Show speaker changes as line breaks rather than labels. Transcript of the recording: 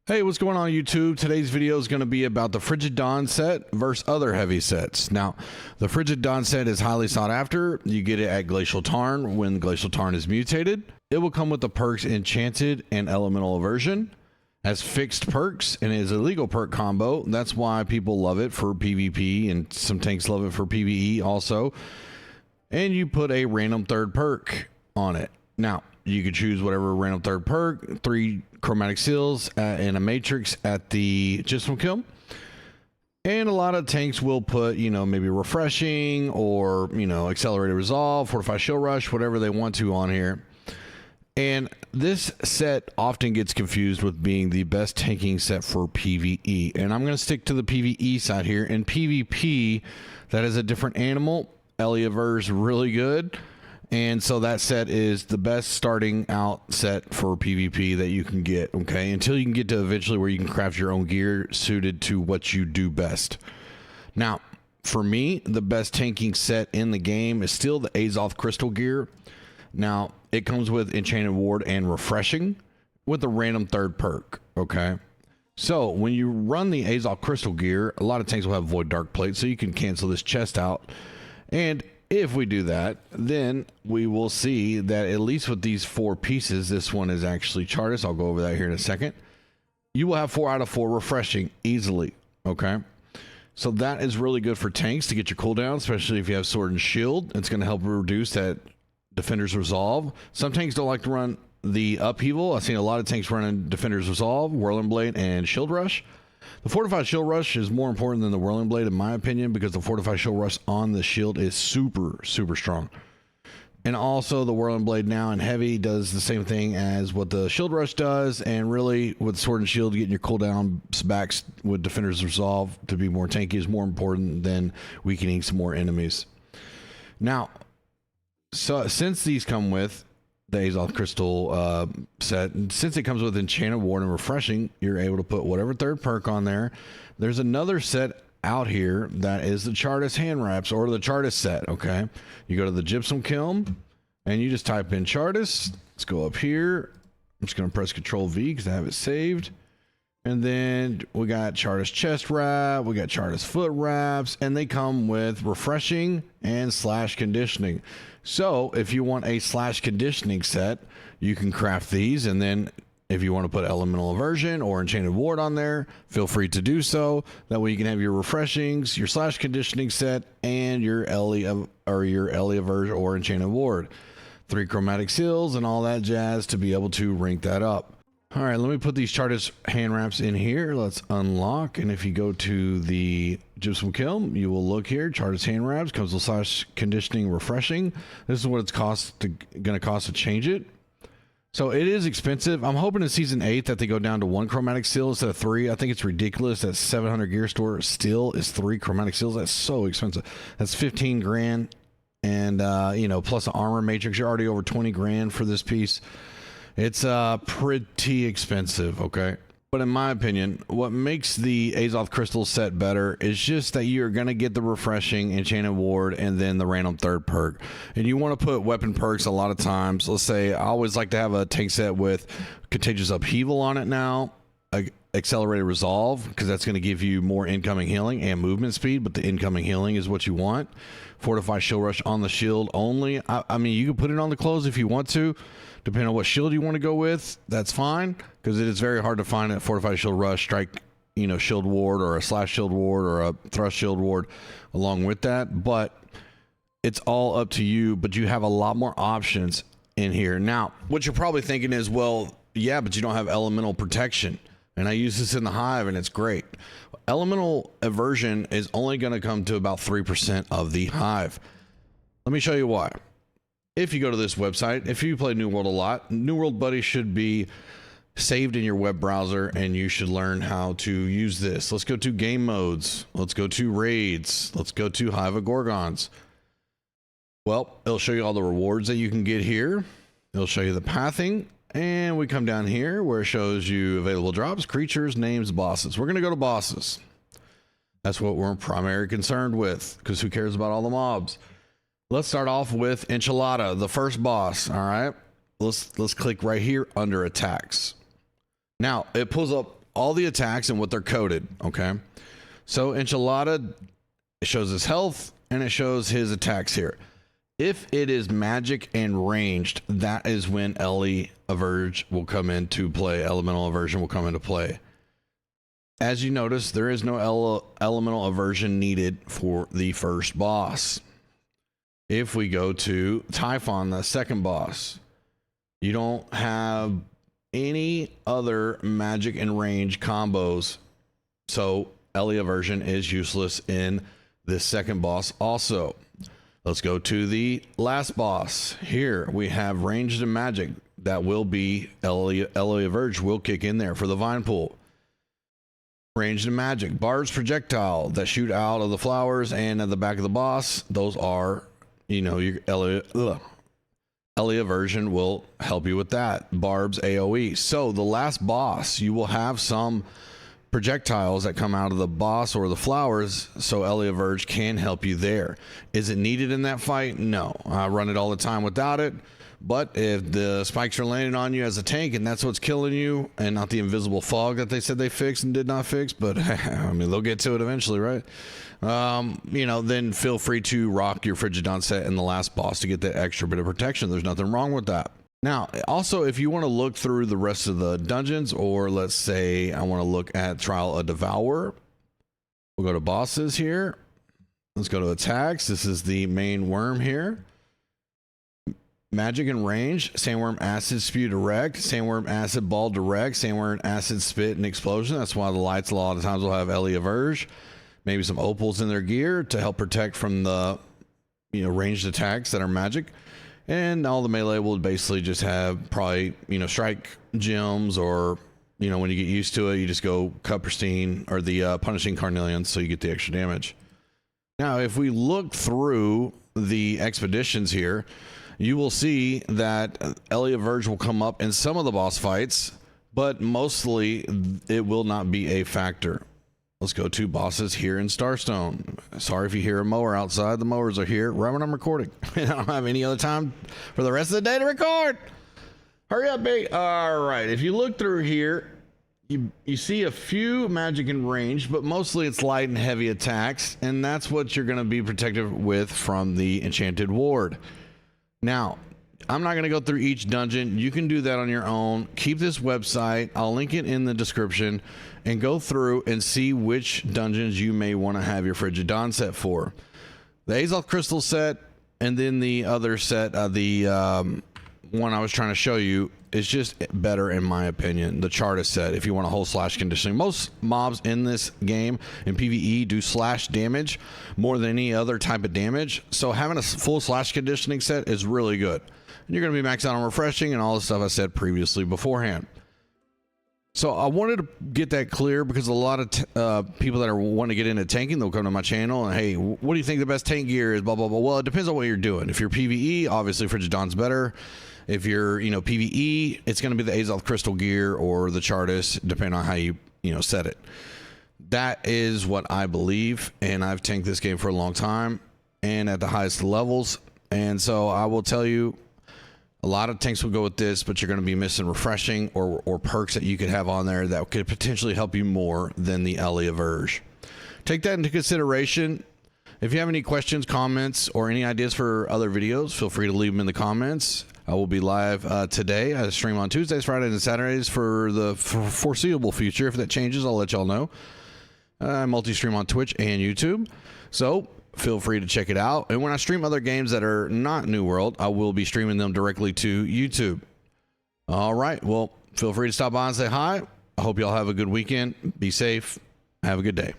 Hey, what's going on YouTube? Today's video is going to be about the Frigid Dawn set versus other heavy sets. Now, the Frigid Dawn set is highly sought after. You get it at Glacial Tarn when Glacial Tarn is mutated. It will come with the perks Enchanted and Elemental Aversion. Has fixed perks and is a legal perk combo. That's why people love it for PvP and some tanks love it for PvE also. And you put a random third perk on it. Now, you could choose whatever random third perk, 3 chromatic seals and a matrix at the Gypsum Kiln. And a lot of tanks will put, maybe refreshing or, accelerated resolve, fortified shield rush, whatever they want to on here. And this set often gets confused with being the best tanking set for PvE. And I'm going to stick to the PvE side here. In PvP, that is a different animal. Eliaver is really good. And so that set is the best starting out set for PvP that you can get, okay? Until you can get to eventually where you can craft your own gear suited to what you do best. Now, for me, the best tanking set in the game is still the AOTH crystal gear. Now, it comes with Enchanted Ward and Refreshing with a random third perk, okay? So, when you run the AOTH crystal gear, a lot of tanks will have Void Dark Plate, so you can cancel this chest out. And if we do that, then we will see that at least with these 4 pieces, this one is actually Chartis. I'll go over that here in a second. You will have 4 out of 4 refreshing easily, okay? So that is really good for tanks to get your cooldown, especially if you have sword and shield. It's going to help reduce that defender's resolve. Some tanks don't like to run the upheaval. I've seen a lot of tanks running defender's resolve, whirling blade, and shield rush. The fortified shield rush is more important than the whirling blade in my opinion, because the fortified shield rush on the shield is super strong. And also the whirling blade now in heavy does the same thing as what the shield rush does, and really with sword and shield getting your cooldowns back with defender's resolve to be more tanky is more important than weakening some more enemies. Now, so since these come with the AOTH crystal set, and since it comes with Enchanted Ward and Refreshing, you're able to put whatever third perk on there. There's another set out here that is the Chartis hand wraps, or the Chartis set, okay? You go to the Gypsum Kiln and you just type in Chartis. Let's go up here. I'm just going to press Control V because I have it saved. And then we got Chartis chest wrap, we got Chartis foot wraps, and they come with refreshing and slash conditioning. So if you want a slash conditioning set, you can craft these, and then if you want to put elemental aversion or enchanted ward on there, feel free to do so. That way you can have your refreshings, your slash conditioning set, and your Ellie aversion or enchanted ward. 3 chromatic seals and all that jazz to be able to rank that up. All right, let me put these Chartis hand wraps in here. Let's unlock. And if you go to the Gypsum Kiln, you will look here. Chartis hand wraps comes with slash conditioning refreshing. This is what it's going to cost to change it. So it is expensive. I'm hoping in season 8 that they go down to 1 chromatic seal instead of 3. I think it's ridiculous that 700 gear store still is 3 chromatic seals. That's so expensive. That's 15 grand. And, plus the armor matrix, you're already over 20 grand for this piece. It's pretty expensive, okay? But in my opinion, what makes the AOTH crystal set better is just that you're going to get the refreshing enchanted ward and then the random third perk. And you want to put weapon perks a lot of times. Let's say I always like to have a tank set with contagious upheaval on it now, accelerated resolve, because that's going to give you more incoming healing and movement speed, but the incoming healing is what you want. Fortified shield rush on the shield only. I mean, you can put it on the clothes if you want to, depending on what shield you want to go with. That's fine, because it is very hard to find a fortified shield rush strike, shield ward or a slash shield ward or a thrust shield ward along with that. But it's all up to you, but you have a lot more options in here. Now, what you're probably thinking is, well, yeah, but you don't have elemental protection. And I use this in the hive and it's great. Elemental aversion is only going to come to about 3% of the hive. Let me show you why. If you go to this website, if you play New World a lot, New World Buddy should be saved in your web browser and you should learn how to use this. Let's go to game modes. Let's go to raids. Let's go to Hive of Gorgons. Well, it'll show you all the rewards that you can get here. It'll show you the pathing. And we come down here where it shows you available drops, creatures, names, bosses. We're going to go to bosses. That's what we're primarily concerned with, because who cares about all the mobs? Let's start off with Enchilada, the first boss. All right. Let's click right here under attacks. Now it pulls up all the attacks and what they're coded. Okay, so Enchilada, it shows his health and it shows his attacks here. If it is magic and ranged, that is when Averge will come into play. Elemental Aversion will come into play. As you notice, there is no elemental aversion needed for the first boss. If we go to Typhon, the second boss, you don't have any other magic and range combos, so Ellie aversion is useless in this second boss also. Let's go to the last boss. Here we have ranged and magic. That will be Ellie averge will kick in there for the vine pool. Ranged and magic. Barb's projectile that shoot out of the flowers and at the back of the boss. Those are, you know, your Ellie aversion will help you with that. Barb's AOE. So the last boss, you will have some projectiles that come out of the boss or the flowers, so Ellie averge can help you there. Is it needed in that fight? No. I run it all the time without it. But if the spikes are landing on you as a tank and that's what's killing you, and not the invisible fog that they said they fixed and did not fix, but I mean, they'll get to it eventually, right? You know, then feel free to rock your Frigid Dawn set in the last boss to get that extra bit of protection. There's nothing wrong with that. Now, also, if you want to look through the rest of the dungeons, or let's say I want to look at Trial of Devourer, we'll go to bosses here. Let's go to attacks. This is the main worm here. Magic and range, Sandworm Acid Spew Direct, Sandworm Acid Ball Direct, Sandworm Acid Spit and Explosion. That's why the lights a lot of times will have Ellie averge. Maybe some opals in their gear to help protect from the, you know, ranged attacks that are magic. And all the melee will basically just have probably, you know, strike gems, or, you know, when you get used to it, you just go cut pristine or the punishing carnelian, so you get the extra damage. Now, if we look through the expeditions here, you will see that Ellie averge will come up in some of the boss fights, but mostly it will not be a factor. Let's go to bosses here in Starstone. Sorry if you hear a mower outside. The mowers are here right when I'm recording. I don't have any other time for the rest of the day to record. Hurry up, babe. All right. If you look through here, you see a few magic and range, but mostly it's light and heavy attacks, and that's what you're going to be protected with from the Enchanted Ward. Now, I'm not going to go through each dungeon. You can do that on your own. Keep this website. I'll link it in the description, and go through and see which dungeons you may want to have your Frigid Dawn set for. The AOTH Crystal set, and then the other set, the one I was trying to show you, is just better in my opinion. The Chartis set, if you want a whole slash conditioning. Most mobs in this game in PvE do slash damage more than any other type of damage, so having a full slash conditioning set is really good. And you're going to be maxed out on refreshing and all the stuff I said previously beforehand. So I wanted to get that clear, because a lot of people that are wanting to get into tanking, they'll come to my channel and, hey, what do you think the best tank gear is, blah blah blah. Well, it depends on what you're doing. If you're PvE, obviously Frigid Dawn's better. If you're, you know, PvE, it's going to be the AOTH Crystal gear or the Chartis, depending on how you set it. That is what I believe, and I've tanked this game for a long time and at the highest levels, and so I will tell you, a lot of tanks will go with this, but you're going to be missing refreshing or perks that you could have on there that could potentially help you more than the Ellie averge. Take that into consideration. If you have any questions, comments, or any ideas for other videos, feel free to leave them in the comments. I will be live today. I stream on Tuesdays, Fridays, and Saturdays for the foreseeable future. If that changes, I'll let y'all know. I multi-stream on Twitch and YouTube, so feel free to check it out. And when I stream other games that are not New World, I will be streaming them directly to YouTube. All right, well, feel free to stop by and say hi. I hope y'all have a good weekend. Be safe. Have a good day.